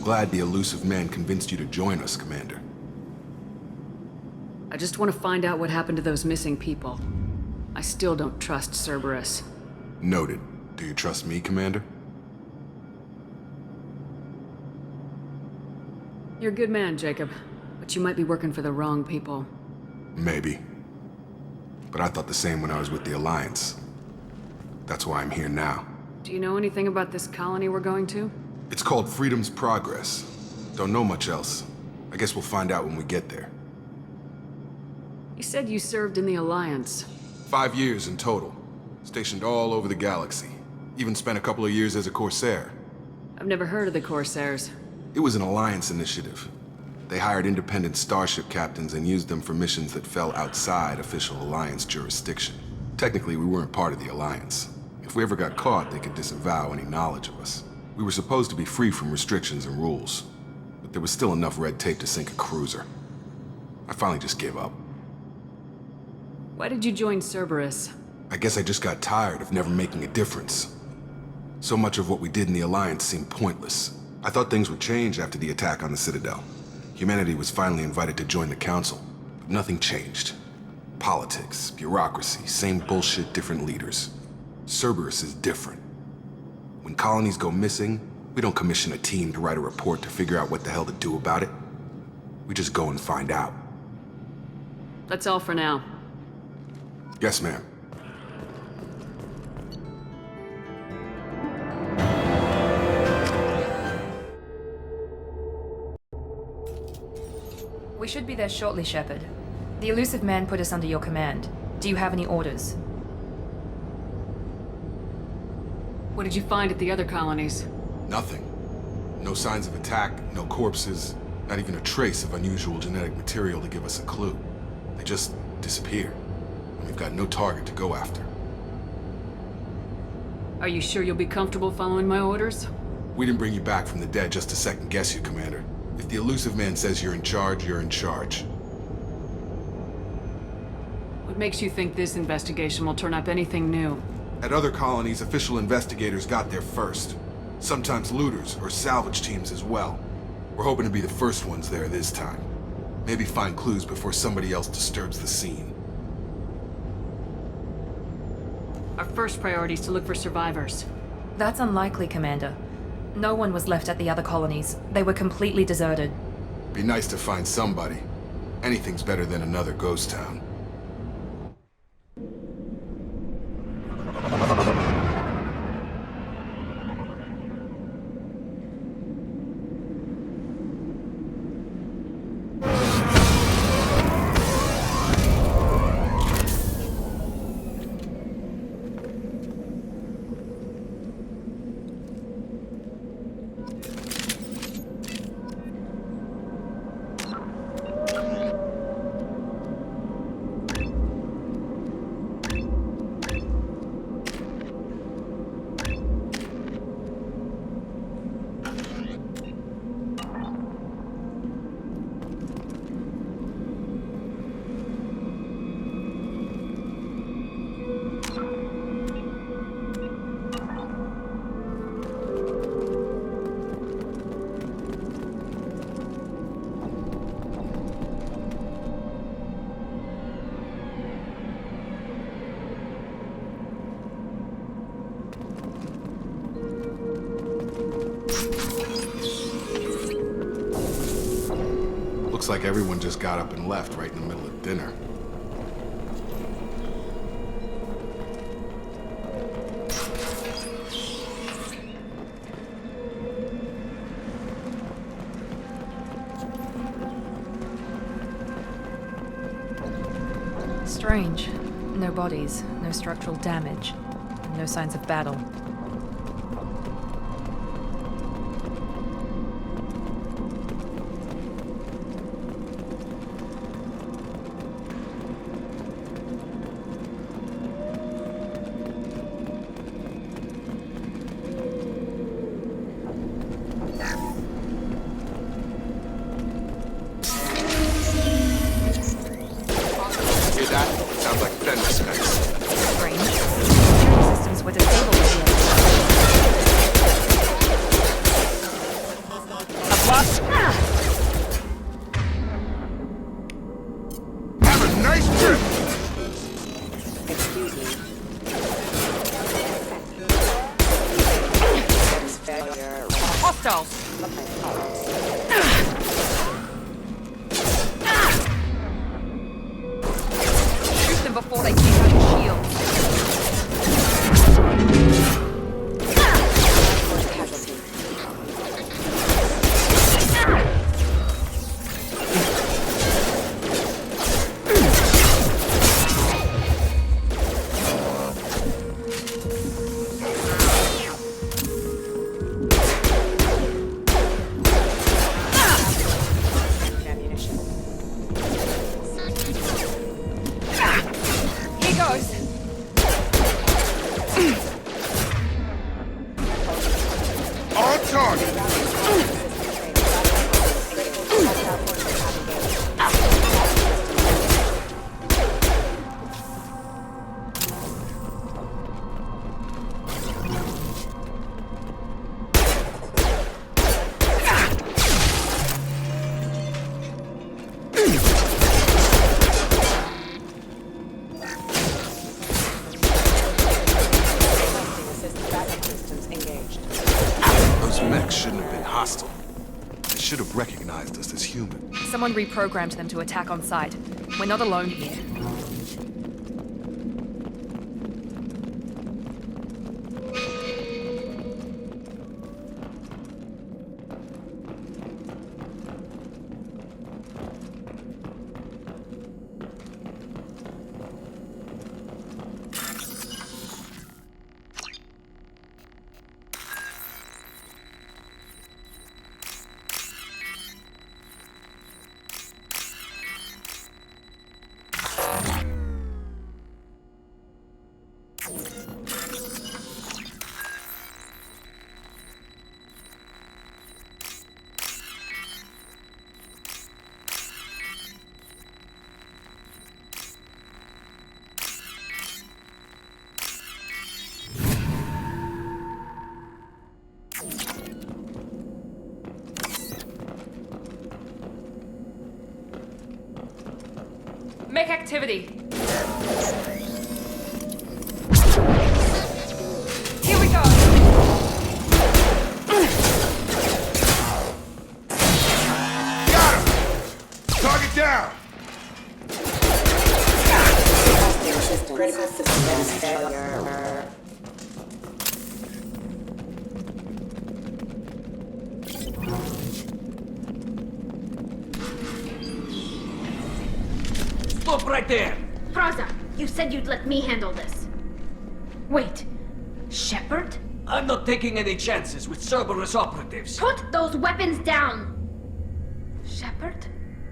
glad the elusive man convinced you to join us, Commander. I just want to find out what happened to those missing people. I still don't trust Cerberus. Noted. Do you trust me, Commander? You're a good man, Jacob. But you might be working for the wrong people. Maybe. But I thought the same when I was with the Alliance. That's why I'm here now. Do you know anything about this colony we're going to? It's called Freedom's Progress. Don't know much else. I guess we'll find out when we get there. You said you served in the Alliance. 5 years in total. Stationed all over the galaxy. Even spent a couple of years as a Corsair. I've never heard of the Corsairs. It was an Alliance initiative. They hired independent starship captains and used them for missions that fell outside official Alliance jurisdiction. Technically, we weren't part of the Alliance. If we ever got caught, they could disavow any knowledge of us. We were supposed to be free from restrictions and rules, but there was still enough red tape to sink a cruiser. I finally just gave up. Why did you join Cerberus? I guess I just got tired of never making a difference. So much of what we did in the Alliance seemed pointless. I thought things would change after the attack on the Citadel. Humanity was finally invited to join the Council, but nothing changed. Politics, bureaucracy, same bullshit, different leaders. Cerberus is different. When colonies go missing, we don't commission a team to write a report to figure out what the hell to do about it. We just go and find out. That's all for now. Yes, ma'am. We should be there shortly, Shepard. The elusive man put us under your command. Do you have any orders? What did you find at the other colonies? Nothing. No signs of attack, no corpses, not even a trace of unusual genetic material to give us a clue. They just disappear. And we've got no target to go after. Are you sure you'll be comfortable following my orders? We didn't bring you back from the dead just to second guess you, Commander. If the elusive man says you're in charge, you're in charge. What makes you think this investigation will turn up anything new? At other colonies, official investigators got there first. Sometimes looters or salvage teams as well. We're hoping to be the first ones there this time. Maybe find clues before somebody else disturbs the scene. Our first priority is to look for survivors. That's unlikely, Commander. No one was left at the other colonies. They were completely deserted. Be nice to find somebody. Anything's better than another ghost town. Looks like everyone just got up and left right in the middle of dinner. Strange. No bodies, no structural damage, and no signs of battle. Sounds like fender specs. Strange. Security systems were disabled. Nice trip! Excuse me. Failure. Hostiles! Shoot them before they take out your shields. Casualty. Ammunition. Here goes. On target! Assist backup systems engaged. Those mechs shouldn't have been hostile. They should have recognized us as human. Someone reprogrammed them to attack on sight. We're not alone here. Make activity. Here we go. Got him! Target down! Critical systems failure. Stop right there! Praza, you said you'd let me handle this. Wait, Shepard? I'm not taking any chances with Cerberus operatives. Put those weapons down! Shepard?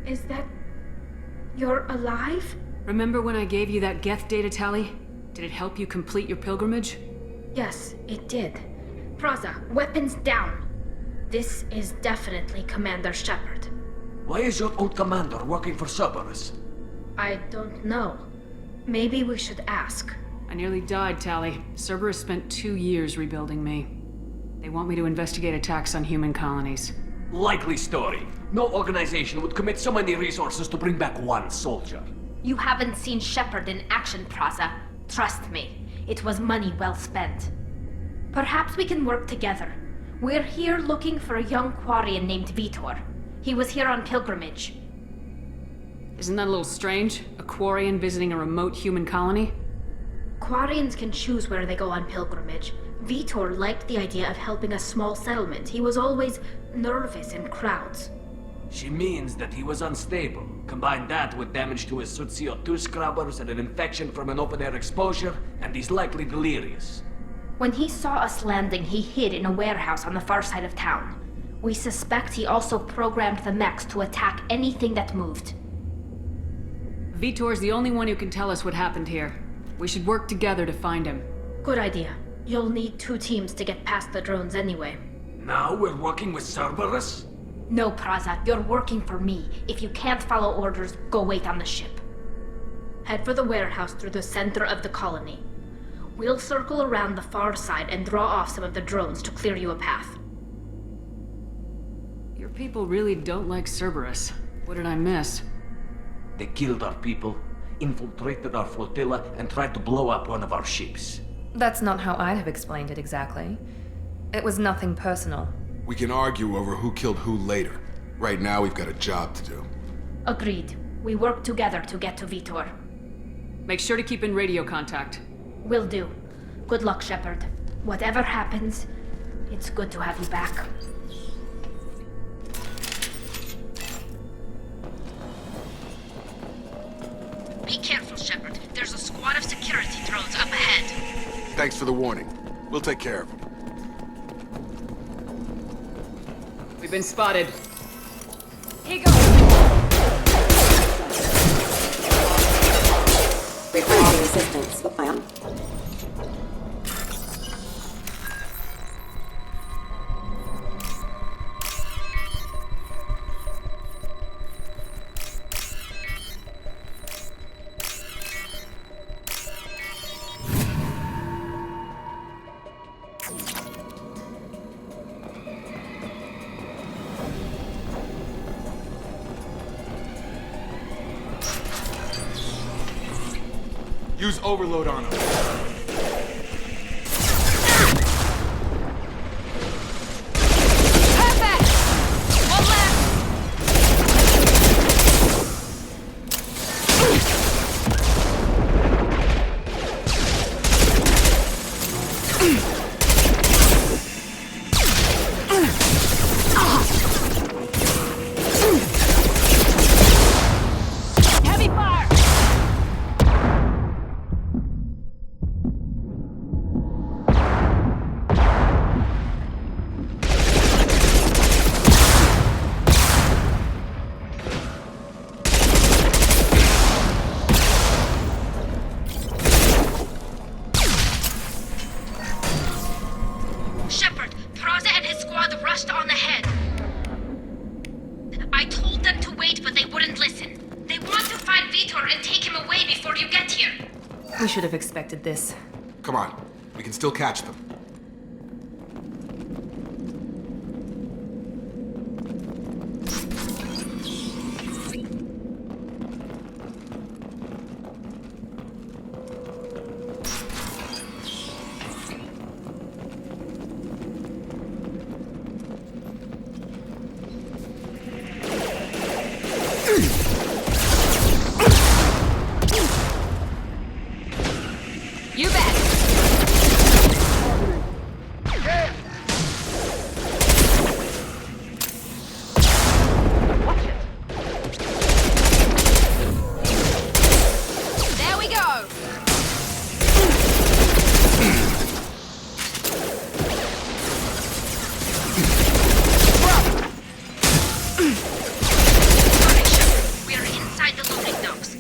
Is that... You're alive? Remember when I gave you that Geth data tally? Did it help you complete your pilgrimage? Yes, it did. Praza, weapons down. This is definitely Commander Shepard. Why is your old commander working for Cerberus? I don't know. Maybe we should ask. I nearly died, Tally. Cerberus spent 2 years rebuilding me. They want me to investigate attacks on human colonies. Likely story. No organization would commit so many resources to bring back one soldier. You haven't seen Shepard in action, Praza. Trust me, it was money well spent. Perhaps we can work together. We're here looking for a young Quarian named Vitor. He was here on pilgrimage. Isn't that a little strange? A Quarian visiting a remote human colony? Quarians can choose where they go on pilgrimage. Vitor liked the idea of helping a small settlement. He was always nervous in crowds. She means that he was unstable. Combine that with damage to his CO2 scrubbers and an infection from an open-air exposure, and he's likely delirious. When he saw us landing, he hid in a warehouse on the far side of town. We suspect he also programmed the mechs to attack anything that moved. Vitor's the only one who can tell us what happened here. We should work together to find him. Good idea. You'll need 2 teams to get past the drones anyway. Now we're working with Cerberus? No, Praza, you're working for me. If you can't follow orders, go wait on the ship. Head for the warehouse through the center of the colony. We'll circle around the far side and draw off some of the drones to clear you a path. Your people really don't like Cerberus. What did I miss? They killed our people, infiltrated our flotilla and tried to blow up one of our ships. That's not how I'd have explained it exactly. It was nothing personal. We can argue over who killed who later. Right now, we've got a job to do. Agreed. We work together to get to Vitor. Make sure to keep in radio contact. Will do. Good luck, Shepard. Whatever happens, it's good to have you back. Be careful, Shepard. There's a squad of security drones up ahead. Thanks for the warning. We'll take care of them. We've been spotted. Here goes! Requesting assistance. Ma'am. Use overload on them. Perfect! One left! Heavy fire! Shepard, Praza and his squad rushed on ahead. I told them to wait, but they wouldn't listen. They want to find Vitor and take him away before you get here. We should have expected this. Come on. We can still catch them. You bet! There we go! Sorry, Shepard. We are inside the loading docks.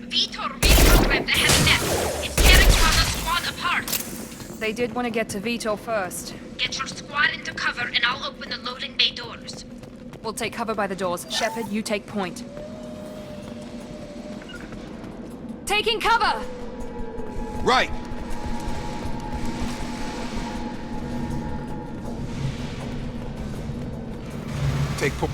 Vitor reprogrammed the heavy net. It's tearing Praza's squad apart. They did want to get to Vitor first. Get your squad into cover and I'll open the loading bay doors. We'll take cover by the doors. Shepard, you take point. Taking cover! Right! Take point.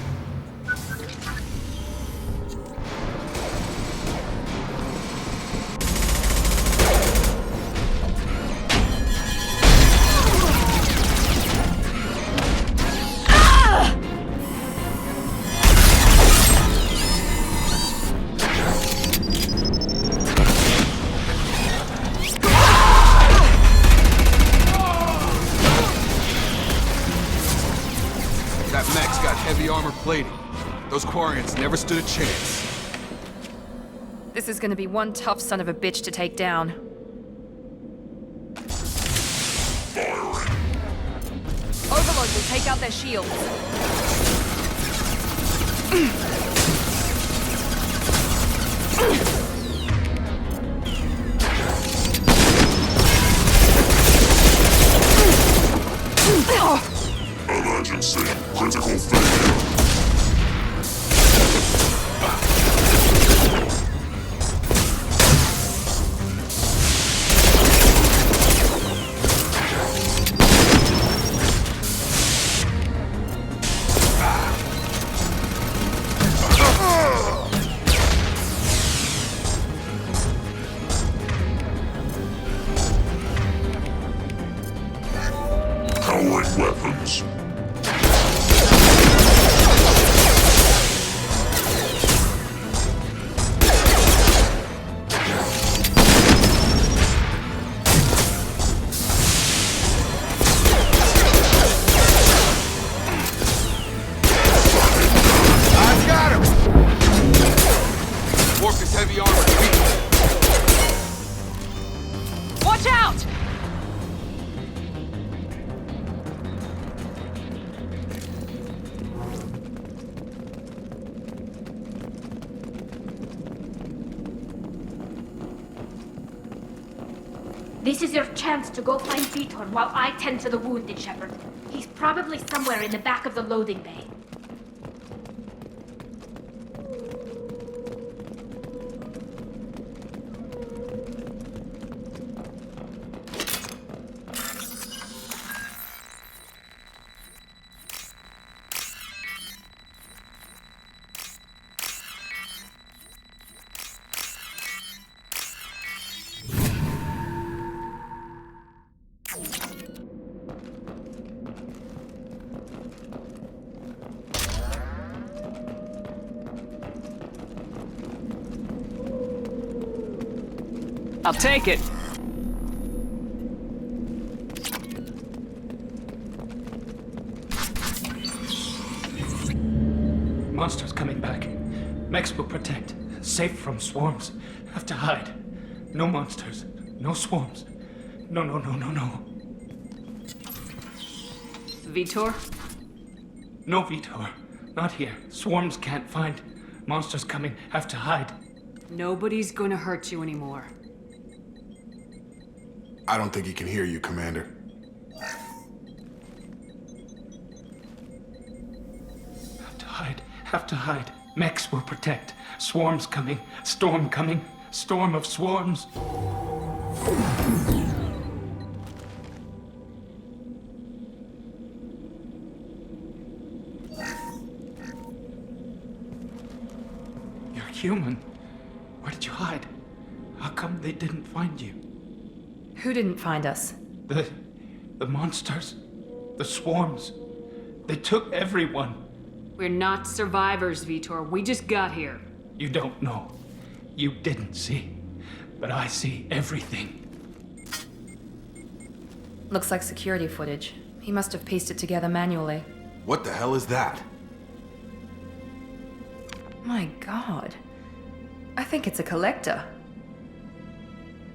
That mech's got heavy armor plating. Those Quarians never stood a chance. This is gonna be one tough son of a bitch to take down. Overload will take out their shields. Emergency. Critical failure. Watch out! This is your chance to go find Vitor while I tend to the wounded, Shepard. He's probably somewhere in the back of the loading bay. I'll take it. Monsters coming back. Mechs will protect. Safe from swarms. Have to hide. No monsters. No swarms. No. Vitor? No Vitor. Not here. Swarms can't find. Monsters coming. Have to hide. Nobody's gonna hurt you anymore. I don't think he can hear you, Commander. Have to hide. Have to hide. Mechs will protect. Swarms coming. Storm coming. Storm of swarms. You're human. Where did you hide? How come they didn't find you? Who didn't find us? The monsters. The swarms. They took everyone. We're not survivors, Vitor. We just got here. You don't know. You didn't see. But I see everything. Looks like security footage. He must have pieced it together manually. What the hell is that? My god. I think it's a collector.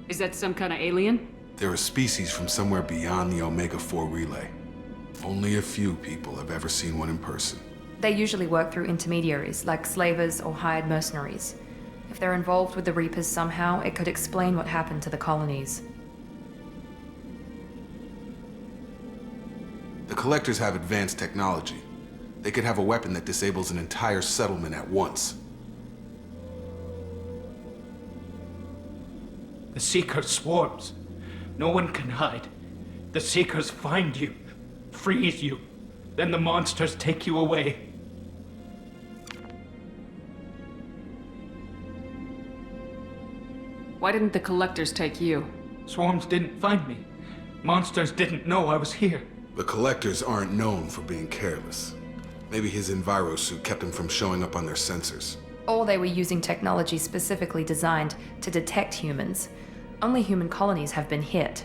Is that some kind of alien? They're a species from somewhere beyond the Omega-4 relay. Only a few people have ever seen one in person. They usually work through intermediaries, like slavers or hired mercenaries. If they're involved with the Reapers somehow, it could explain what happened to the colonies. The Collectors have advanced technology. They could have a weapon that disables an entire settlement at once. The Seeker swarms. No one can hide. The Seekers find you, freeze you. Then the monsters take you away. Why didn't the Collectors take you? Swarms didn't find me. Monsters didn't know I was here. The Collectors aren't known for being careless. Maybe his enviro suit kept him from showing up on their sensors. Or they were using technology specifically designed to detect humans. Only human colonies have been hit.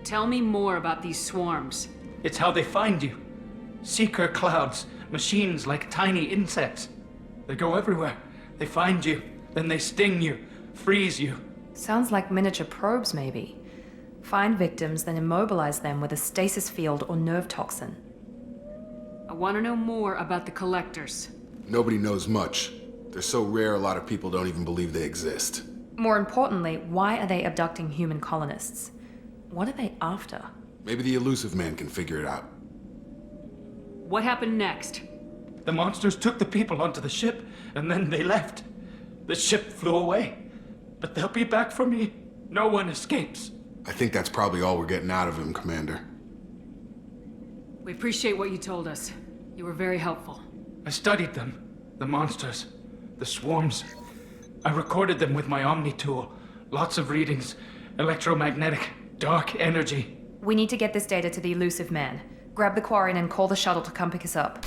Tell me more about these swarms. It's how they find you. Seeker clouds, machines like tiny insects. They go everywhere. They find you, then they sting you, freeze you. Sounds like miniature probes, maybe. Find victims, then immobilize them with a stasis field or nerve toxin. I want to know more about the Collectors. Nobody knows much. They're so rare a lot of people don't even believe they exist. More importantly, why are they abducting human colonists? What are they after? Maybe the elusive man can figure it out. What happened next? The monsters took the people onto the ship, and then they left. The ship flew away. But they'll be back for me. No one escapes. I think that's probably all we're getting out of him, Commander. We appreciate what you told us. You were very helpful. I studied them. The monsters. The swarms. I recorded them with my Omni tool. Lots of readings. Electromagnetic. Dark energy. We need to get this data to the elusive man. Grab the Quarren and call the shuttle to come pick us up.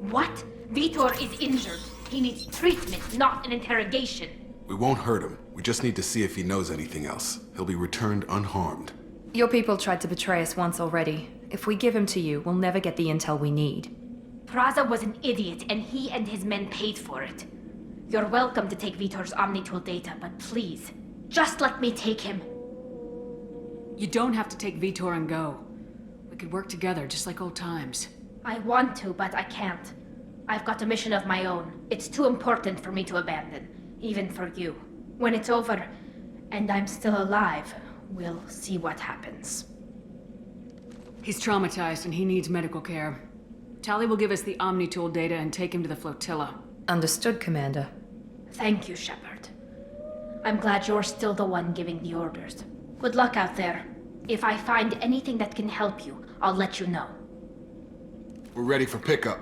What? Vitor is injured. He needs treatment, not an interrogation. We won't hurt him. We just need to see if he knows anything else. He'll be returned unharmed. Your people tried to betray us once already. If we give him to you, we'll never get the intel we need. Praza was an idiot, and he and his men paid for it. You're welcome to take Vitor's Omnitool data, but please, just let me take him. You don't have to take Vitor and go. We could work together, just like old times. I want to, but I can't. I've got a mission of my own. It's too important for me to abandon, even for you. When it's over, and I'm still alive, we'll see what happens. He's traumatized and he needs medical care. Tali will give us the Omnitool data and take him to the flotilla. Understood, Commander. Thank you, Shepard. I'm glad you're still the one giving the orders. Good luck out there. If I find anything that can help you, I'll let you know. We're ready for pickup.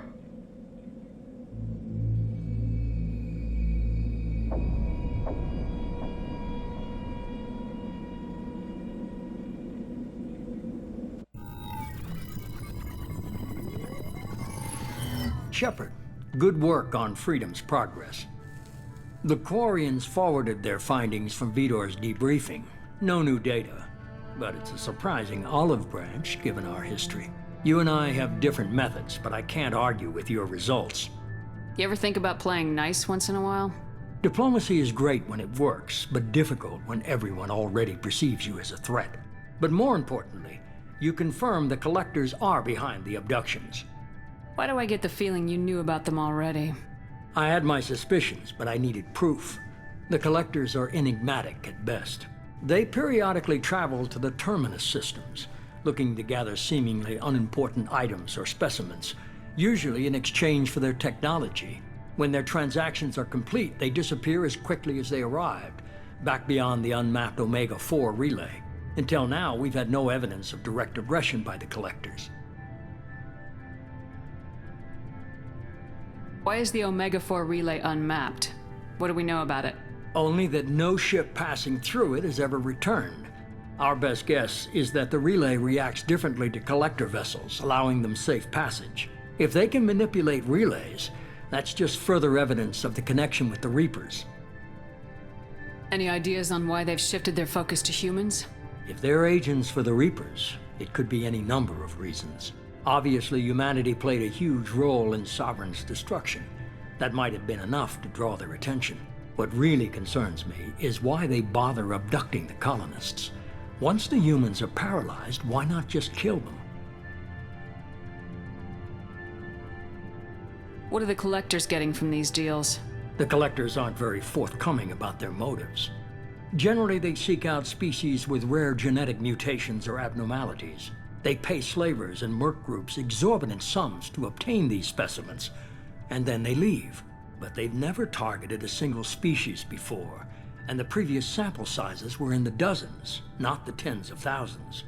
Shepard, good work on Freedom's progress. The Quarians forwarded their findings from Vitor's debriefing. No new data, but it's a surprising olive branch given our history. You and I have different methods, but I can't argue with your results. You ever think about playing nice once in a while? Diplomacy is great when it works, but difficult when everyone already perceives you as a threat. But more importantly, you confirm the Collectors are behind the abductions. Why do I get the feeling you knew about them already? I had my suspicions, but I needed proof. The Collectors are enigmatic at best. They periodically travel to the Terminus systems, looking to gather seemingly unimportant items or specimens, usually in exchange for their technology. When their transactions are complete, they disappear as quickly as they arrived, back beyond the unmapped Omega-4 relay. Until now, we've had no evidence of direct aggression by the Collectors. Why is the Omega-4 relay unmapped? What do we know about it? Only that no ship passing through it has ever returned. Our best guess is that the relay reacts differently to collector vessels, allowing them safe passage. If they can manipulate relays, that's just further evidence of the connection with the Reapers. Any ideas on why they've shifted their focus to humans? If they're agents for the Reapers, it could be any number of reasons. Obviously, humanity played a huge role in Sovereign's destruction. That might have been enough to draw their attention. What really concerns me is why they bother abducting the colonists. Once the humans are paralyzed, why not just kill them? What are the Collectors getting from these deals? The Collectors aren't very forthcoming about their motives. Generally, they seek out species with rare genetic mutations or abnormalities. They pay slavers and merc groups exorbitant sums to obtain these specimens, and then they leave. But they've never targeted a single species before, and the previous sample sizes were in the dozens, not the tens of thousands.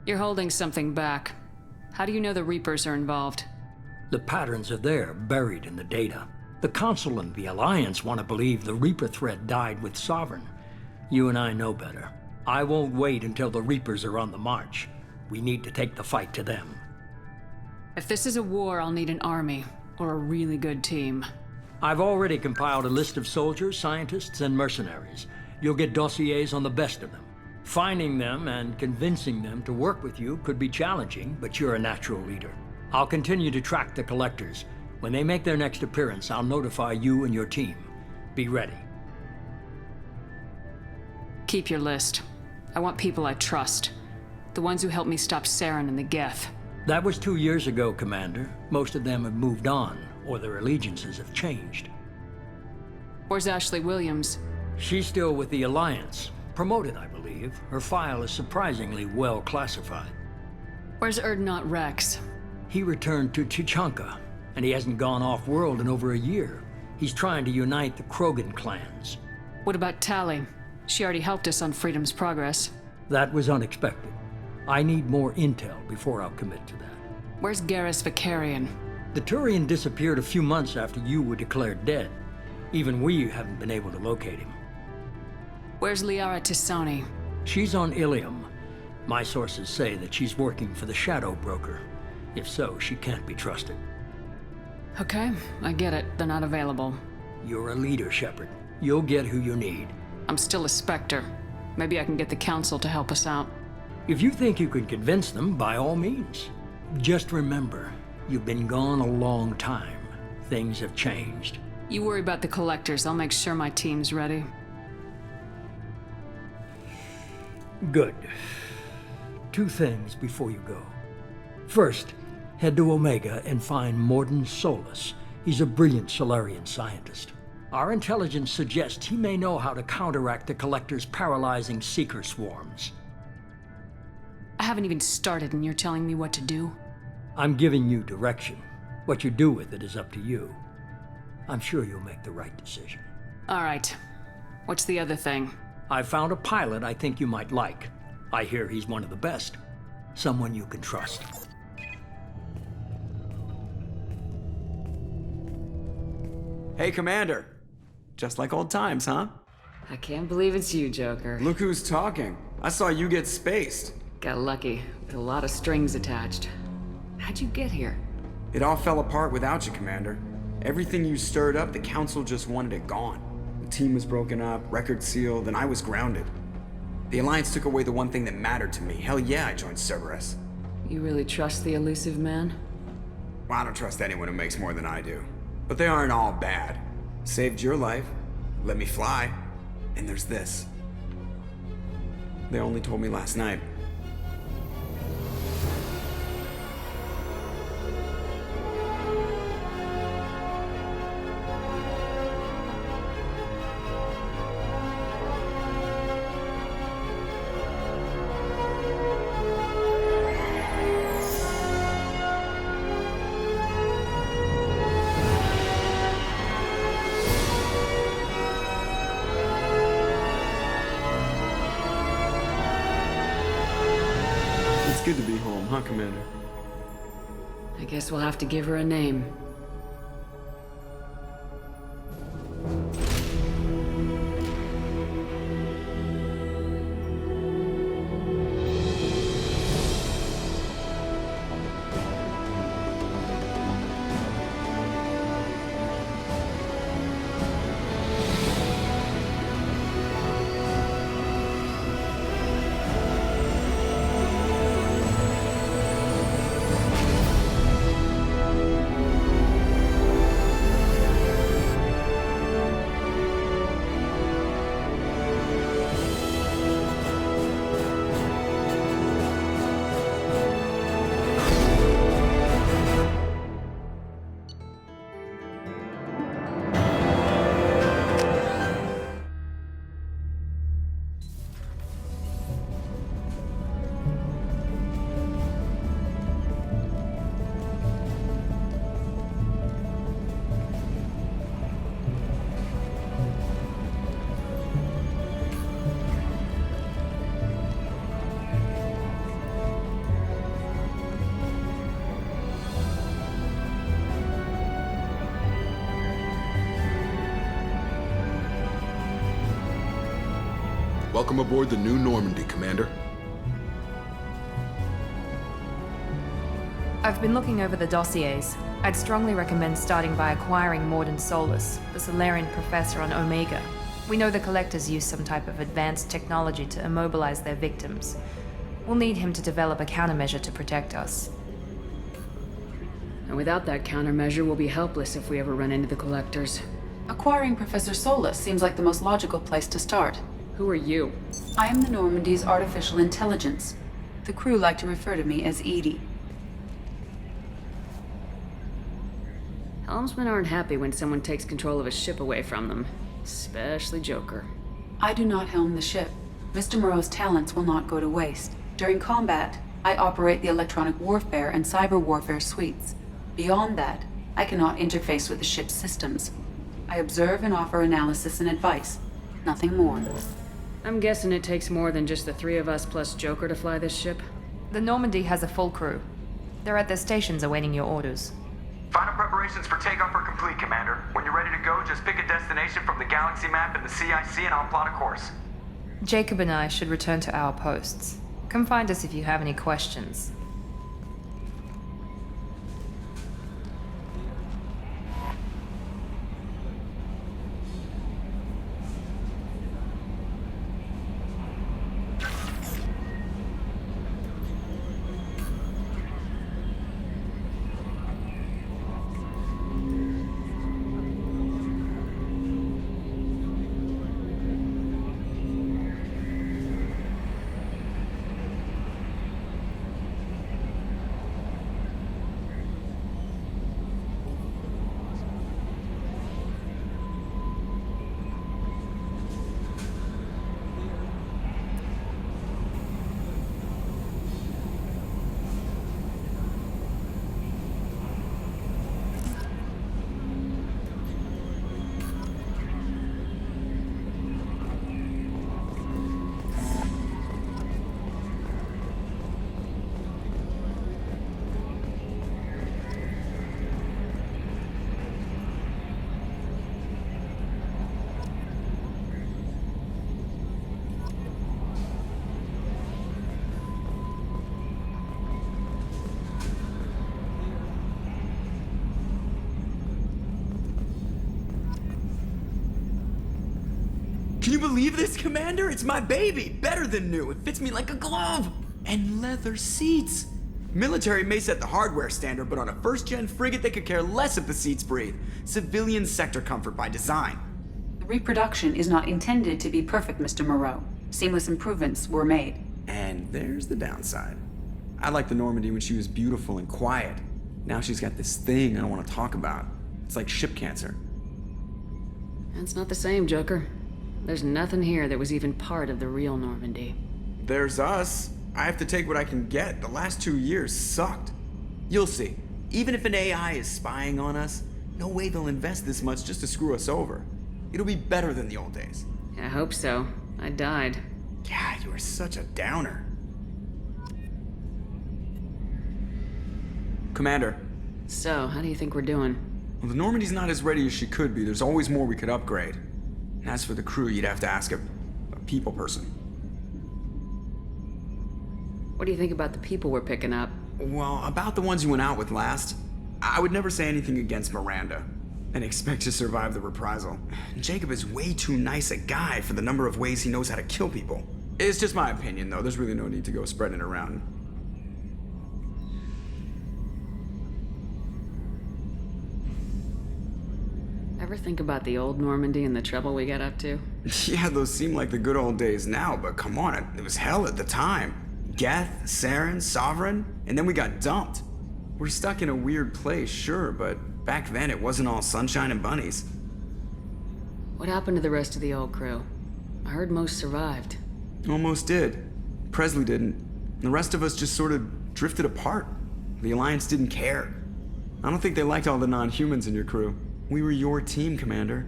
You're holding something back. How do you know the Reapers are involved? The patterns are there, buried in the data. The Council and the Alliance want to believe the Reaper threat died with Sovereign. You and I know better. I won't wait until the Reapers are on the march. We need to take the fight to them. If this is a war, I'll need an army, or a really good team. I've already compiled a list of soldiers, scientists, and mercenaries. You'll get dossiers on the best of them. Finding them and convincing them to work with you could be challenging, but you're a natural leader. I'll continue to track the Collectors. When they make their next appearance, I'll notify you and your team. Be ready. Keep your list. I want people I trust. The ones who helped me stop Saren and the Geth. That was 2 years ago, Commander. Most of them have moved on, or their allegiances have changed. Where's Ashley Williams? She's still with the Alliance. Promoted, I believe. Her file is surprisingly well classified. Where's Erdnot Rex? He returned to Chichanka, and he hasn't gone off-world in over a year. He's trying to unite the Krogan clans. What about Tali? She already helped us on Freedom's progress. That was unexpected. I need more intel before I'll commit to that. Where's Garrus Vicarian? The Turian disappeared a few months after you were declared dead. Even we haven't been able to locate him. Where's Liara Tisani? She's on Ilium. My sources say that she's working for the Shadow Broker. If so, she can't be trusted. Okay, I get it. They're not available. You're a leader, Shepard. You'll get who you need. I'm still a Spectre. Maybe I can get the Council to help us out. If you think you can convince them, by all means. Just remember, you've been gone a long time. Things have changed. You worry about the collectors. I'll make sure my team's ready. Good. 2 things before you go. First, head to Omega and find Morden Solus. He's a brilliant Solarian scientist. Our intelligence suggests he may know how to counteract the Collector's paralyzing Seeker swarms. I haven't even started and you're telling me what to do? I'm giving you direction. What you do with it is up to you. I'm sure you'll make the right decision. All right. What's the other thing? I found a pilot I think you might like. I hear he's one of the best. Someone you can trust. Hey, Commander. Just like old times, huh? I can't believe it's you, Joker. Look who's talking. I saw you get spaced. Got lucky, with a lot of strings attached. How'd you get here? It all fell apart without you, Commander. Everything you stirred up, the Council just wanted it gone. The team was broken up, record sealed, and I was grounded. The Alliance took away the one thing that mattered to me. Hell yeah, I joined Cerberus. You really trust the elusive man? Well, I don't trust anyone who makes more than I do. But they aren't all bad. Saved your life, let me fly, and there's this. They only told me last night. It's good to be home, huh, Commander? I guess we'll have to give her a name. Welcome aboard the new Normandy, Commander. I've been looking over the dossiers. I'd strongly recommend starting by acquiring Morden Solus, the Solarian professor on Omega. We know the Collectors use some type of advanced technology to immobilize their victims. We'll need him to develop a countermeasure to protect us. And without that countermeasure, we'll be helpless if we ever run into the Collectors. Acquiring Professor Solus seems like the most logical place to start. Who are you? I am the Normandy's artificial intelligence. The crew like to refer to me as Edie. Helmsmen aren't happy when someone takes control of a ship away from them. Especially Joker. I do not helm the ship. Mr. Moreau's talents will not go to waste. During combat, I operate the electronic warfare and cyber warfare suites. Beyond that, I cannot interface with the ship's systems. I observe and offer analysis and advice. Nothing more. I'm guessing it takes more than just the 3 of us plus Joker to fly this ship? The Normandy has a full crew. They're at their stations awaiting your orders. Final preparations for takeoff are complete, Commander. When you're ready to go, just pick a destination from the galaxy map in the CIC and I'll plot a course. Jacob and I should return to our posts. Come find us if you have any questions. Can you believe this, Commander? It's my baby! Better than new. It fits me like a glove! And leather seats! Military may set the hardware standard, but on a first-gen frigate, they could care less if the seats breathe. Civilian sector comfort by design. The reproduction is not intended to be perfect, Mr. Moreau. Seamless improvements were made. And there's the downside. I liked the Normandy when she was beautiful and quiet. Now she's got this thing I don't want to talk about. It's like ship cancer. That's not the same, Joker. There's nothing here that was even part of the real Normandy. There's us. I have to take what I can get. The last 2 years sucked. You'll see. Even if an AI is spying on us, no way they'll invest this much just to screw us over. It'll be better than the old days. I hope so. I died. Yeah, you are such a downer. Commander. So, how do you think we're doing? Well, the Normandy's not as ready as she could be. There's always more we could upgrade. And as for the crew, you'd have to ask a people person. What do you think about the people we're picking up? Well, about the ones you went out with last, I would never say anything against Miranda and expect to survive the reprisal. Jacob is way too nice a guy for the number of ways he knows how to kill people. It's just my opinion, though. There's really no need to go spreading it around. Ever think about the old Normandy and the trouble we got up to? Yeah, those seem like the good old days now, but come on, it was hell at the time. Geth, Saren, Sovereign, and then we got dumped. We're stuck in a weird place, sure, but back then it wasn't all sunshine and bunnies. What happened to the rest of the old crew? I heard most survived. Almost did. Presley didn't. The rest of us just sort of drifted apart. The Alliance didn't care. I don't think they liked all the non-humans in your crew. We were your team, Commander.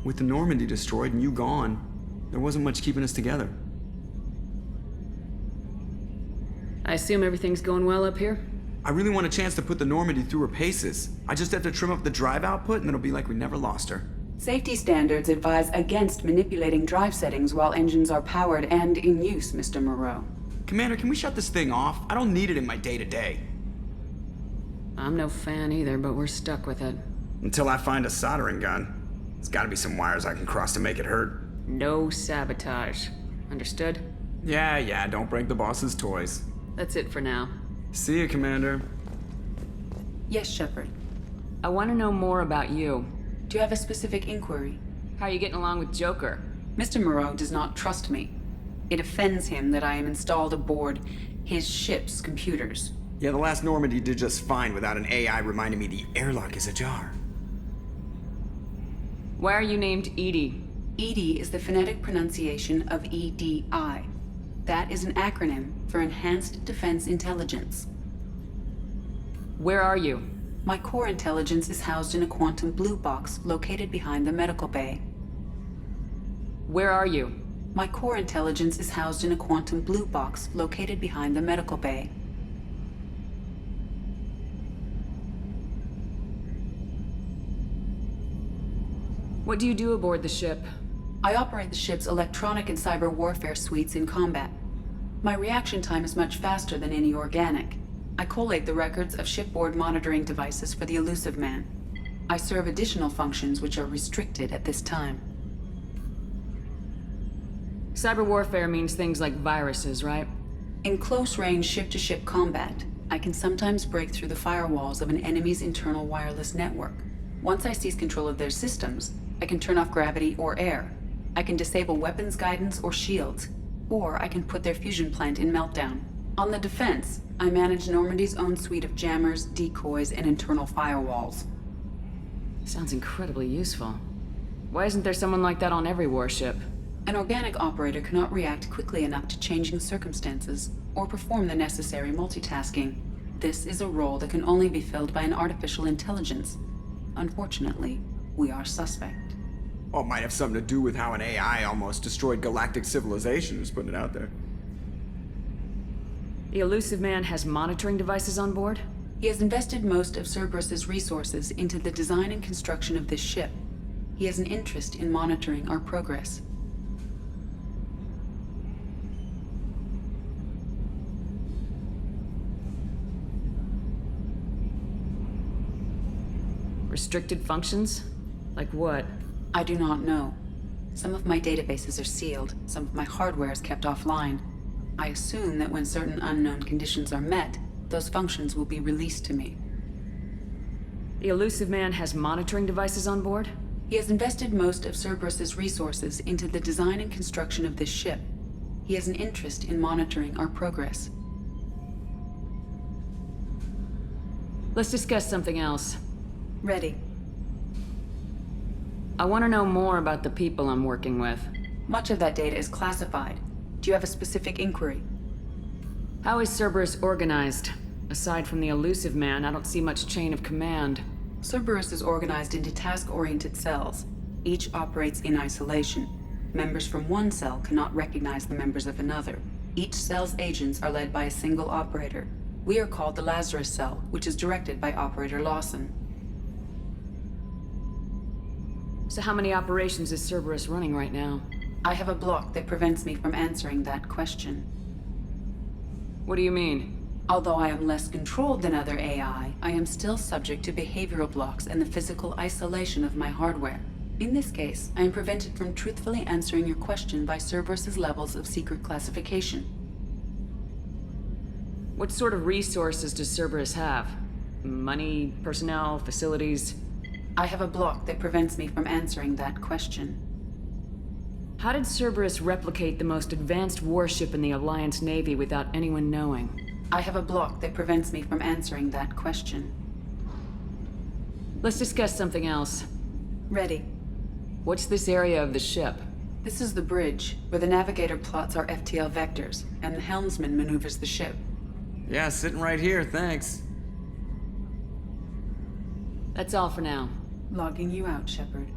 With the Normandy destroyed and you gone, there wasn't much keeping us together. I assume everything's going well up here? I really want a chance to put the Normandy through her paces. I just have to trim up the drive output and it'll be like we never lost her. Safety standards advise against manipulating drive settings while engines are powered and in use, Mr. Moreau. Commander, can we shut this thing off? I don't need it in my day-to-day. I'm no fan either, but we're stuck with it. Until I find a soldering gun. There's gotta be some wires I can cross to make it hurt. No sabotage. Understood? Yeah, don't break the boss's toys. That's it for now. See you, Commander. Yes, Shepard. I want to know more about you. Do you have a specific inquiry? How are you getting along with Joker? Mr. Moreau does not trust me. It offends him that I am installed aboard his ship's computers. Yeah, the last Normandy did just fine without an AI reminding me the airlock is ajar. Why are you named Edie? EDI is the phonetic pronunciation of EDI. That is an acronym for Enhanced Defense Intelligence. Where are you? My core intelligence is housed in a quantum blue box located behind the medical bay. Where are you? My core intelligence is housed in a quantum blue box located behind the medical bay. What do you do aboard the ship? I operate the ship's electronic and cyber warfare suites in combat. My reaction time is much faster than any organic. I collate the records of shipboard monitoring devices for the Elusive Man. I serve additional functions which are restricted at this time. Cyber warfare means things like viruses, right? In close-range ship-to-ship combat, I can sometimes break through the firewalls of an enemy's internal wireless network. Once I seize control of their systems, I can turn off gravity or air. I can disable weapons guidance or shields, or I can put their fusion plant in meltdown. On the defense, I manage Normandy's own suite of jammers, decoys, and internal firewalls. Sounds incredibly useful. Why isn't there someone like that on every warship? An organic operator cannot react quickly enough to changing circumstances, or perform the necessary multitasking. This is a role that can only be filled by an artificial intelligence. Unfortunately, we are suspect. Well, it might have something to do with how an AI almost destroyed galactic civilization, just putting it out there. The Elusive Man has monitoring devices on board? He has invested most of Cerberus's resources into the design and construction of this ship. He has an interest in monitoring our progress. Restricted functions? Like what? I do not know. Some of my databases are sealed, some of my hardware is kept offline. I assume that when certain unknown conditions are met, those functions will be released to me. The elusive man has monitoring devices on board? He has invested most of Cerberus's resources into the design and construction of this ship. He has an interest in monitoring our progress. Let's discuss something else. Ready. I want to know more about the people I'm working with. Much of that data is classified. Do you have a specific inquiry? How is Cerberus organized? Aside from the elusive man, I don't see much chain of command. Cerberus is organized into task-oriented cells. Each operates in isolation. Members from one cell cannot recognize the members of another. Each cell's agents are led by a single operator. We are called the Lazarus Cell, which is directed by Operator Lawson. So how many operations is Cerberus running right now? I have a block that prevents me from answering that question. What do you mean? Although I am less controlled than other AI, I am still subject to behavioral blocks and the physical isolation of my hardware. In this case, I am prevented from truthfully answering your question by Cerberus's levels of secret classification. What sort of resources does Cerberus have? Money, personnel, facilities? I have a block that prevents me from answering that question. How did Cerberus replicate the most advanced warship in the Alliance Navy without anyone knowing? I have a block that prevents me from answering that question. Let's discuss something else. Ready. What's this area of the ship? This is the bridge, where the navigator plots our FTL vectors, and the helmsman maneuvers the ship. Yeah, sitting right here, thanks. That's all for now. Logging you out, Shepard.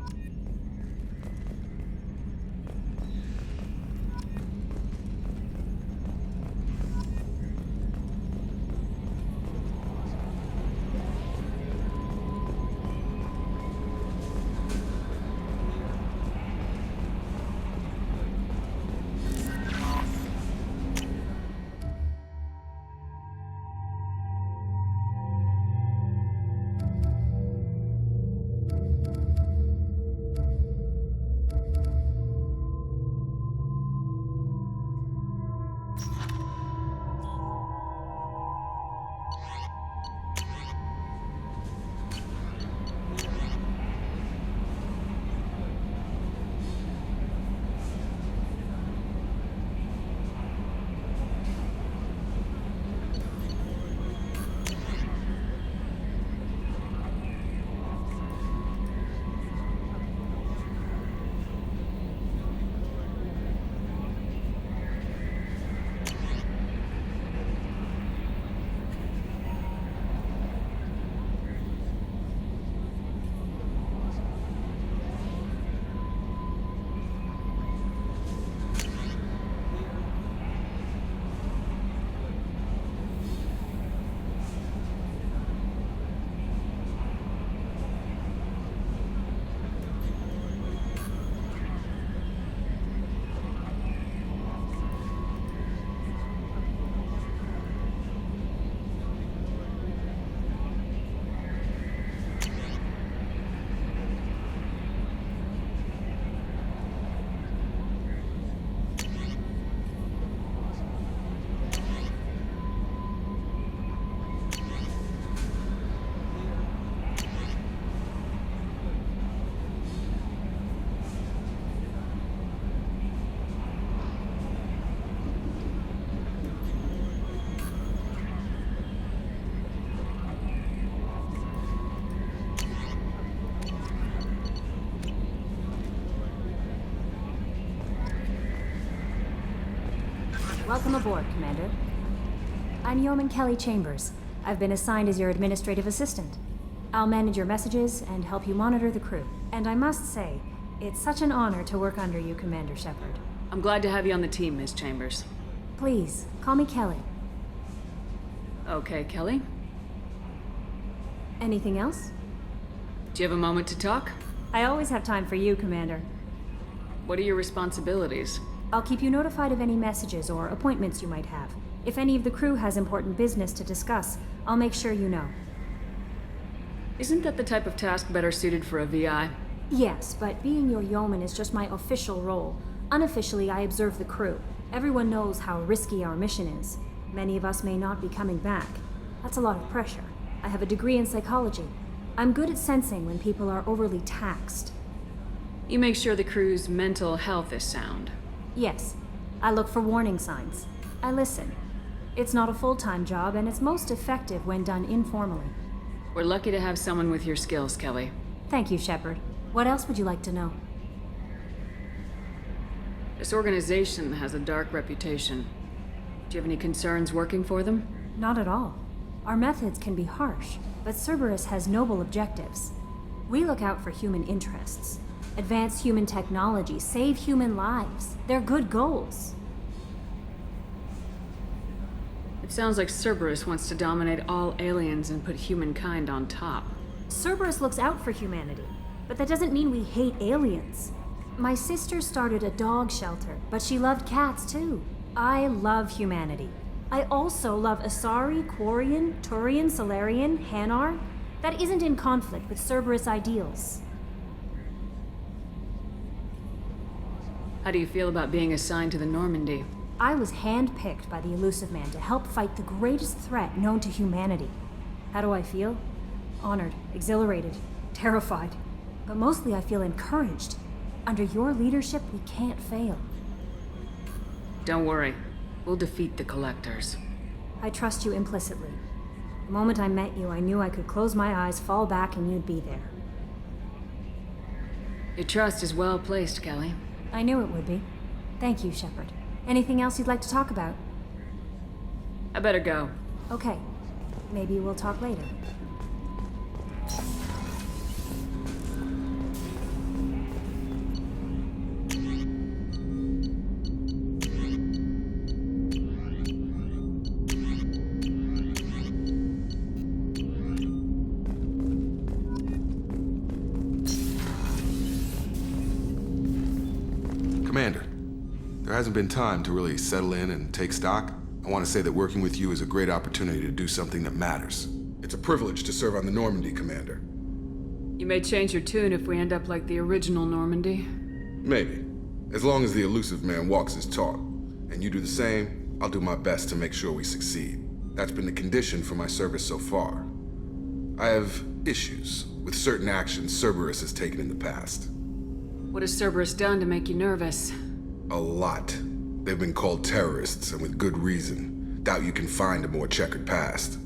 Welcome aboard, Commander. I'm Yeoman Kelly Chambers. I've been assigned as your administrative assistant. I'll manage your messages and help you monitor the crew. And I must say, it's such an honor to work under you, Commander Shepard. I'm glad to have you on the team, Ms. Chambers. Please, call me Kelly. Okay, Kelly. Anything else? Do you have a moment to talk? I always have time for you, Commander. What are your responsibilities? I'll keep you notified of any messages or appointments you might have. If any of the crew has important business to discuss, I'll make sure you know. Isn't that the type of task better suited for a VI? Yes, but being your yeoman is just my official role. Unofficially, I observe the crew. Everyone knows how risky our mission is. Many of us may not be coming back. That's a lot of pressure. I have a degree in psychology. I'm good at sensing when people are overly taxed. You make sure the crew's mental health is sound. Yes, I look for warning signs. I listen. It's not a full-time job, and it's most effective when done informally. We're lucky to have someone with your skills, Kelly. Thank you, Shepard. What else would you like to know? This organization has a dark reputation. Do you have any concerns working for them? Not at all. Our methods can be harsh, but Cerberus has noble objectives. We look out for human interests. Advance human technology, save human lives. They're good goals. It sounds like Cerberus wants to dominate all aliens and put humankind on top. Cerberus looks out for humanity, but that doesn't mean we hate aliens. My sister started a dog shelter, but she loved cats too. I love humanity. I also love Asari, Quarian, Turian, Solarian, Hanar. That isn't in conflict with Cerberus ideals. How do you feel about being assigned to the Normandy? I was handpicked by the Elusive Man to help fight the greatest threat known to humanity. How do I feel? Honored, exhilarated, terrified. But mostly I feel encouraged. Under your leadership, we can't fail. Don't worry. We'll defeat the Collectors. I trust you implicitly. The moment I met you, I knew I could close my eyes, fall back, and you'd be there. Your trust is well placed, Kelly. I knew it would be. Thank you, Shepard. Anything else you'd like to talk about? I better go. Okay. Maybe we'll talk later. Commander, there hasn't been time to really settle in and take stock. I want to say that working with you is a great opportunity to do something that matters. It's a privilege to serve on the Normandy, Commander. You may change your tune if we end up like the original Normandy. Maybe. As long as the Elusive Man walks his talk, and you do the same, I'll do my best to make sure we succeed. That's been the condition for my service so far. I have issues with certain actions Cerberus has taken in the past. What has Cerberus done to make you nervous? A lot. They've been called terrorists, and with good reason. Doubt you can find a more checkered past.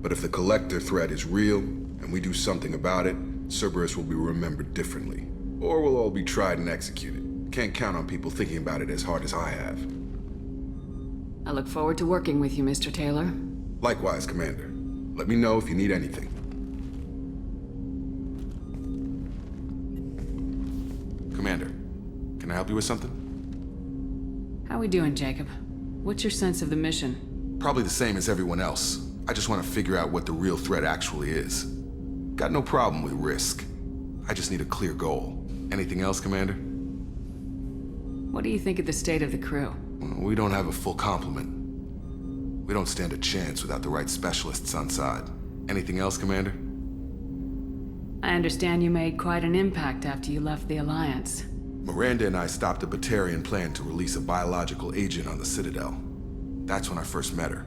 But if the Collector threat is real, and we do something about it, Cerberus will be remembered differently. Or we'll all be tried and executed. Can't count on people thinking about it as hard as I have. I look forward to working with you, Mr. Taylor. Likewise, Commander. Let me know if you need anything. Commander, can I help you with something? How we doing, Jacob? What's your sense of the mission? Probably the same as everyone else. I just want to figure out what the real threat actually is. Got no problem with risk. I just need a clear goal. Anything else, Commander? What do you think of the state of the crew? We don't have a full complement. We don't stand a chance without the right specialists on side. Anything else, Commander? I understand you made quite an impact after you left the Alliance. Miranda and I stopped a Batarian plan to release a biological agent on the Citadel. That's when I first met her.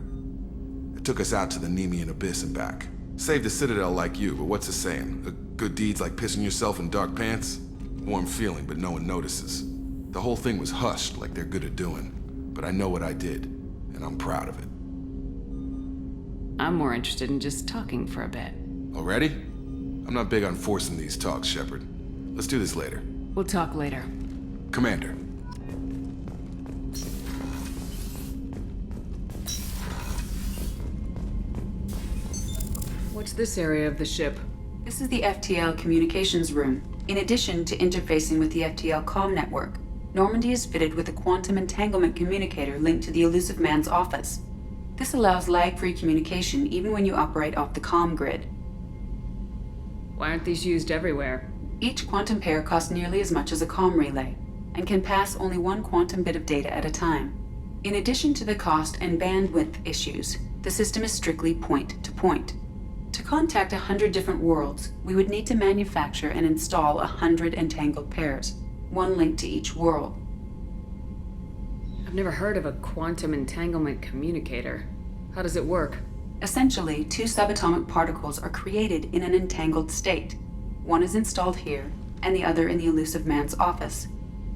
It took us out to the Nemean Abyss and back. Saved the Citadel like you, but what's the saying? A good deed's like pissing yourself in dark pants? Warm feeling, but no one notices. The whole thing was hushed like they're good at doing. But I know what I did, and I'm proud of it. I'm more interested in just talking for a bit. Already? I'm not big on forcing these talks, Shepard. Let's do this later. We'll talk later. Commander. What's this area of the ship? This is the FTL communications room. In addition to interfacing with the FTL comm network, Normandy is fitted with a quantum entanglement communicator linked to the Elusive Man's office. This allows lag-free communication even when you operate off the comm grid. Why aren't these used everywhere? Each quantum pair costs nearly as much as a comm relay, and can pass only one quantum bit of data at a time. In addition to the cost and bandwidth issues, the system is strictly point-to-point. To contact 100 different worlds, we would need to manufacture and install 100 entangled pairs, one link to each world. I've never heard of a quantum entanglement communicator. How does it work? Essentially, 2 subatomic particles are created in an entangled state. One is installed here, and the other in the elusive man's office.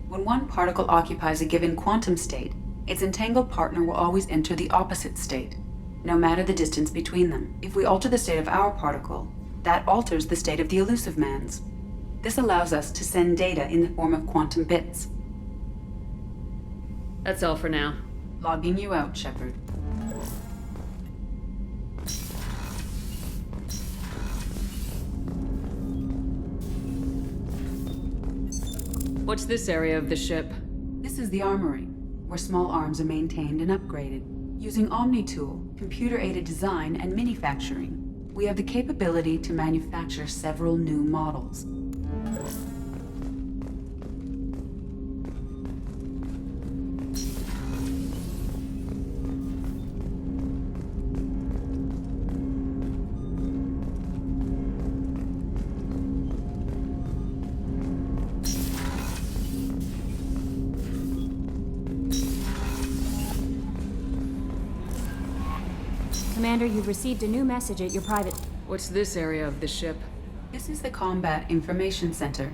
When one particle occupies a given quantum state, its entangled partner will always enter the opposite state, no matter the distance between them. If we alter the state of our particle, that alters the state of the elusive man's. This allows us to send data in the form of quantum bits. That's all for now. Logging you out, Shepard. What's this area of the ship? This is the armory, where small arms are maintained and upgraded. Using Omni-Tool, computer-aided design, and manufacturing, we have the capability to manufacture several new models. Commander, you've received a new message at your private... What's this area of the ship? This is the Combat Information Center.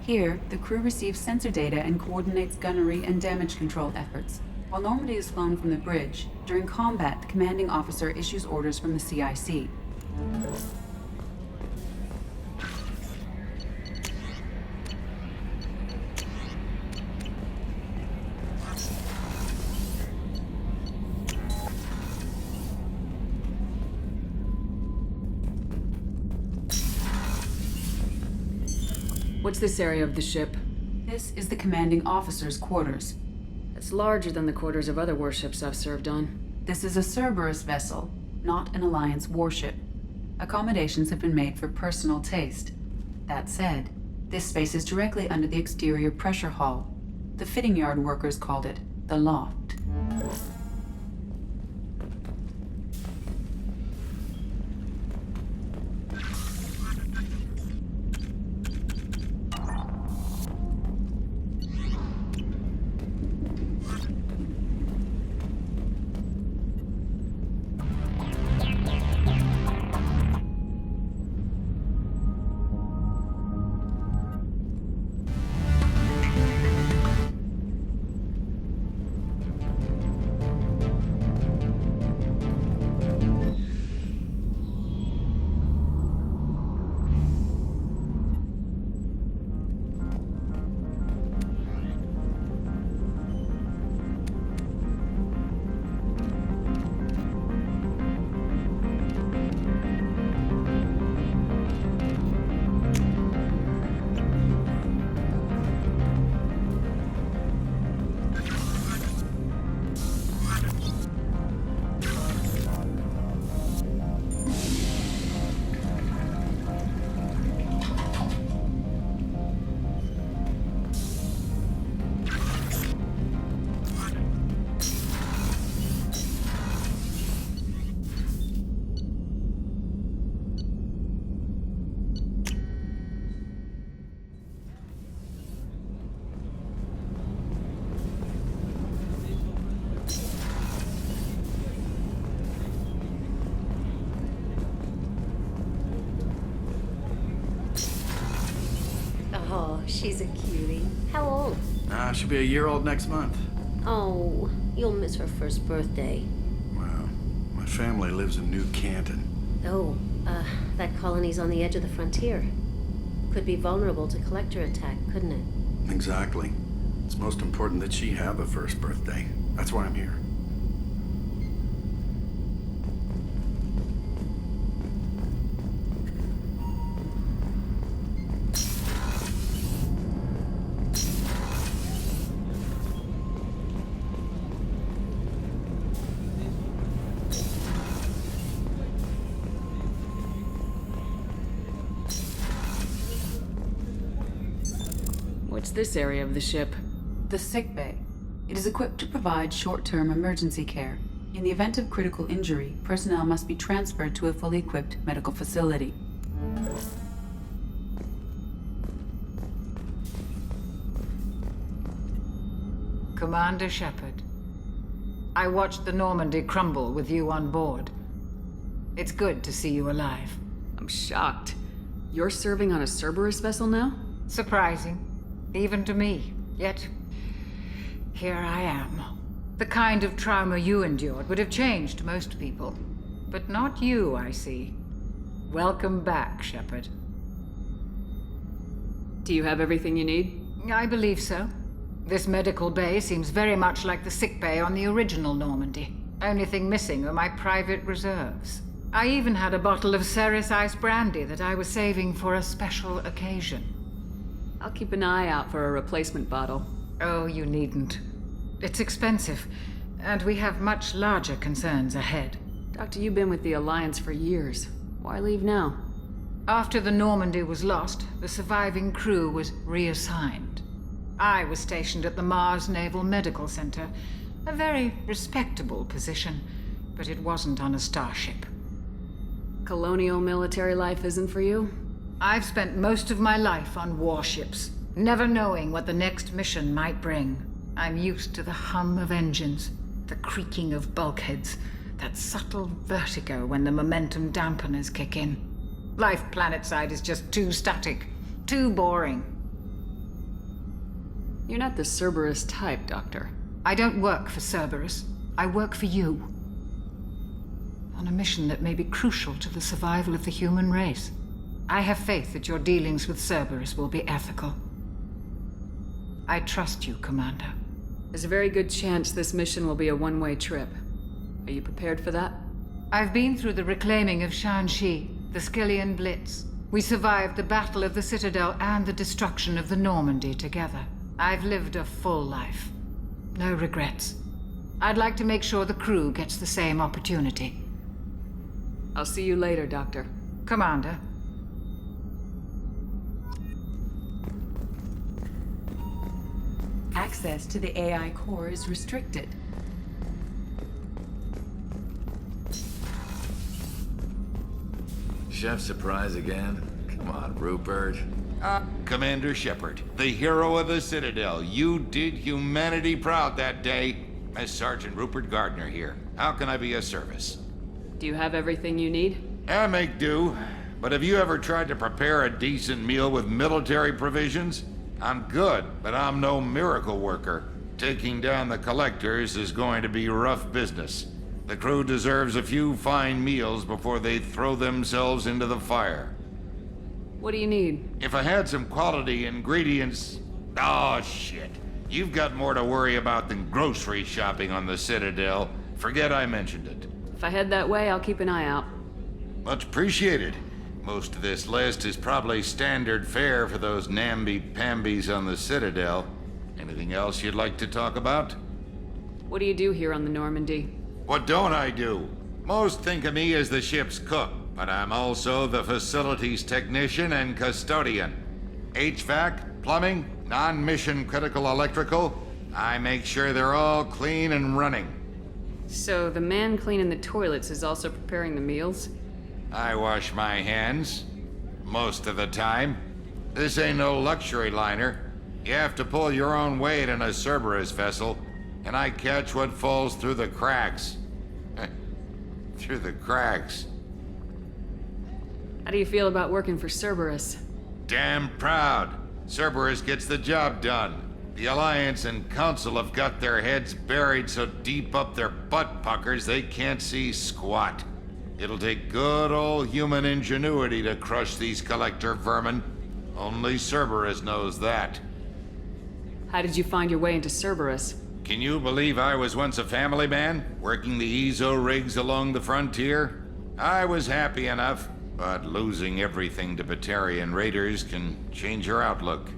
Here, the crew receives sensor data and coordinates gunnery and damage control efforts. While Normandy is flown from the bridge, during combat, the commanding officer issues orders from the CIC. What's this area of the ship? This is the commanding officer's quarters. It's larger than the quarters of other warships I've served on. This is a Cerberus vessel, not an Alliance warship. Accommodations have been made for personal taste. That said, this space is directly under the exterior pressure hull. The fitting yard workers called it the loft. Oh, she's a cutie. How old? She'll be a year old next month. Oh, you'll miss her first birthday. Well, my family lives in New Canton. Oh, that colony's on the edge of the frontier. Could be vulnerable to collector attack, couldn't it? Exactly. It's most important that she have a first birthday. That's why I'm here. What's this area of the ship? The sick bay. It is equipped to provide short-term emergency care. In the event of critical injury, personnel must be transferred to a fully equipped medical facility. Commander Shepard, I watched the Normandy crumble with you on board. It's good to see you alive. I'm shocked. You're serving on a Cerberus vessel now? Surprising, even to me. Yet, here I am. The kind of trauma you endured would have changed most people. But not you, I see. Welcome back, Shepard. Do you have everything you need? I believe so. This medical bay seems very much like the sick bay on the original Normandy. Only thing missing are my private reserves. I even had a bottle of Ceres Ice Brandy that I was saving for a special occasion. I'll keep an eye out for a replacement bottle. Oh, you needn't. It's expensive, and we have much larger concerns ahead. Doctor, you've been with the Alliance for years. Why leave now? After the Normandy was lost, the surviving crew was reassigned. I was stationed at the Mars Naval Medical Center, a very respectable position, but it wasn't on a starship. Colonial military life isn't for you? I've spent most of my life on warships, never knowing what the next mission might bring. I'm used to the hum of engines, the creaking of bulkheads, that subtle vertigo when the momentum dampeners kick in. Life planetside is just too static, too boring. You're not the Cerberus type, Doctor. I don't work for Cerberus. I work for you. On a mission that may be crucial to the survival of the human race. I have faith that your dealings with Cerberus will be ethical. I trust you, Commander. There's a very good chance this mission will be a one-way trip. Are you prepared for that? I've been through the reclaiming of Shanxi, the Skillian Blitz. We survived the Battle of the Citadel and the destruction of the Normandy together. I've lived a full life. No regrets. I'd like to make sure the crew gets the same opportunity. I'll see you later, Doctor. Commander. Access to the AI core is restricted. Chef surprise again? Come on, Rupert. Commander Shepard, the hero of the Citadel. You did humanity proud that day. As Sergeant Rupert Gardner here. How can I be of service? Do you have everything you need? I make do. But have you ever tried to prepare a decent meal with military provisions? I'm good, but I'm no miracle worker. Taking down the collectors is going to be rough business. The crew deserves a few fine meals before they throw themselves into the fire. What do you need? If I had some quality ingredients... Oh, shit. You've got more to worry about than grocery shopping on the Citadel. Forget I mentioned it. If I head that way, I'll keep an eye out. Much appreciated. Most of this list is probably standard fare for those namby-pambies on the Citadel. Anything else you'd like to talk about? What do you do here on the Normandy? What don't I do? Most think of me as the ship's cook, but I'm also the facilities technician and custodian. HVAC, plumbing, non-mission critical electrical. I make sure they're all clean and running. So the man cleaning the toilets is also preparing the meals? I wash my hands. Most of the time. This ain't no luxury liner. You have to pull your own weight in a Cerberus vessel, and I catch what falls through the cracks. Through the cracks. How do you feel about working for Cerberus? Damn proud. Cerberus gets the job done. The Alliance and Council have got their heads buried so deep up their butt puckers they can't see squat. It'll take good old human ingenuity to crush these collector vermin. Only Cerberus knows that. How did you find your way into Cerberus? Can you believe I was once a family man, working the EZO rigs along the frontier? I was happy enough, but losing everything to Batarian raiders can change your outlook.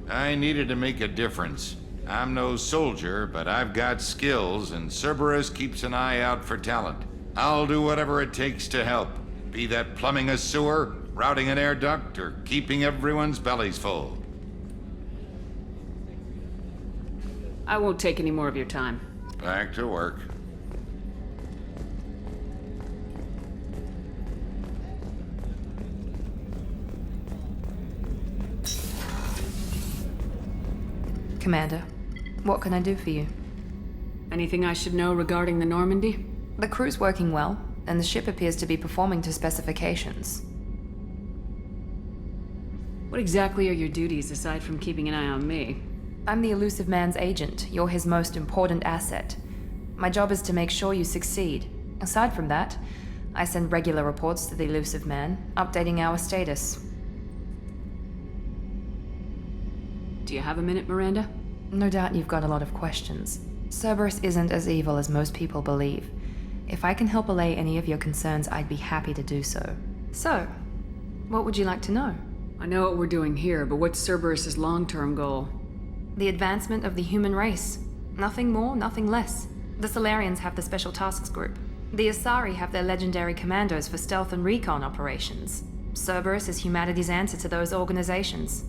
I needed to make a difference. I'm no soldier, but I've got skills, and Cerberus keeps an eye out for talent. I'll do whatever it takes to help, be that plumbing a sewer, routing an air duct, or keeping everyone's bellies full. I won't take any more of your time. Back to work. Commander, what can I do for you? Anything I should know regarding the Normandy? The crew's working well, and the ship appears to be performing to specifications. What exactly are your duties aside from keeping an eye on me? I'm the Elusive Man's agent. You're his most important asset. My job is to make sure you succeed. Aside from that, I send regular reports to the Elusive Man, updating our status. Do you have a minute, Miranda? No doubt you've got a lot of questions. Cerberus isn't as evil as most people believe. If I can help allay any of your concerns, I'd be happy to do so. So, what would you like to know? I know what we're doing here, but what's Cerberus's long-term goal? The advancement of the human race. Nothing more, nothing less. The Solarians have the Special Tasks Group. The Asari have their legendary commandos for stealth and recon operations. Cerberus is humanity's answer to those organizations.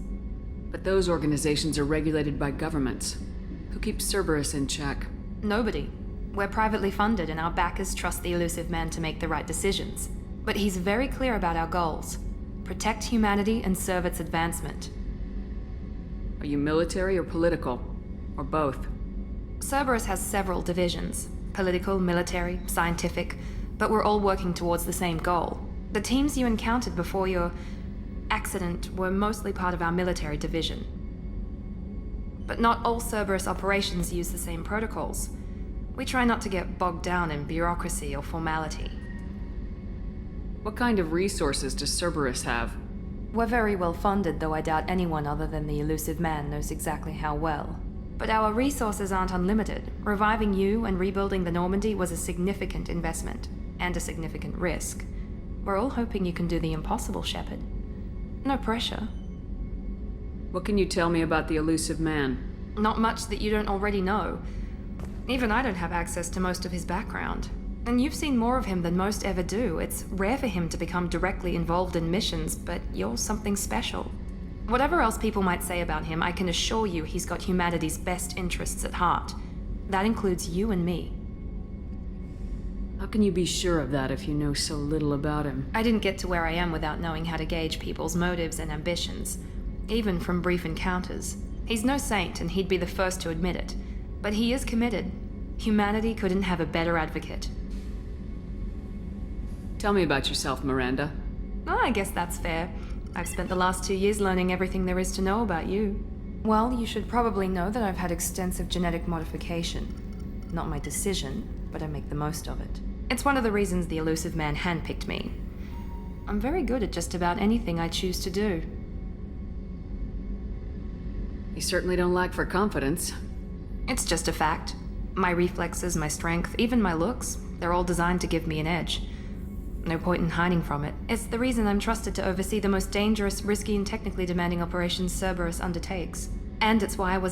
But those organizations are regulated by governments. Who keeps Cerberus in check? Nobody. We're privately funded and our backers trust the Elusive Man to make the right decisions. But he's very clear about our goals. Protect humanity and serve its advancement. Are you military or political? Or both? Cerberus has several divisions. Political, military, scientific, but we're all working towards the same goal. The teams you encountered before your accident were mostly part of our military division. But not all Cerberus operations use the same protocols. We try not to get bogged down in bureaucracy or formality. What kind of resources does Cerberus have? We're very well funded, though I doubt anyone other than the Elusive Man knows exactly how well. But our resources aren't unlimited. Reviving you and rebuilding the Normandy was a significant investment, and a significant risk. We're all hoping you can do the impossible, Shepard. No pressure. What can you tell me about the Elusive Man? Not much that you don't already know. Even I don't have access to most of his background. And you've seen more of him than most ever do. It's rare for him to become directly involved in missions, but you're something special. Whatever else people might say about him, I can assure you he's got humanity's best interests at heart. That includes you and me. How can you be sure of that if you know so little about him? I didn't get to where I am without knowing how to gauge people's motives and ambitions, even from brief encounters. He's no saint, and he'd be the first to admit it. But he is committed. Humanity couldn't have a better advocate. Tell me about yourself, Miranda. Oh, I guess that's fair. I've spent the last 2 years learning everything there is to know about you. Well, you should probably know that I've had extensive genetic modification. Not my decision, but I make the most of it. It's one of the reasons the Elusive Man handpicked me. I'm very good at just about anything I choose to do. You certainly don't lack for confidence. It's just a fact. My reflexes, my strength, even my looks, they're all designed to give me an edge. No point in hiding from it. It's the reason I'm trusted to oversee the most dangerous, risky, and technically demanding operations Cerberus undertakes. And it's why I was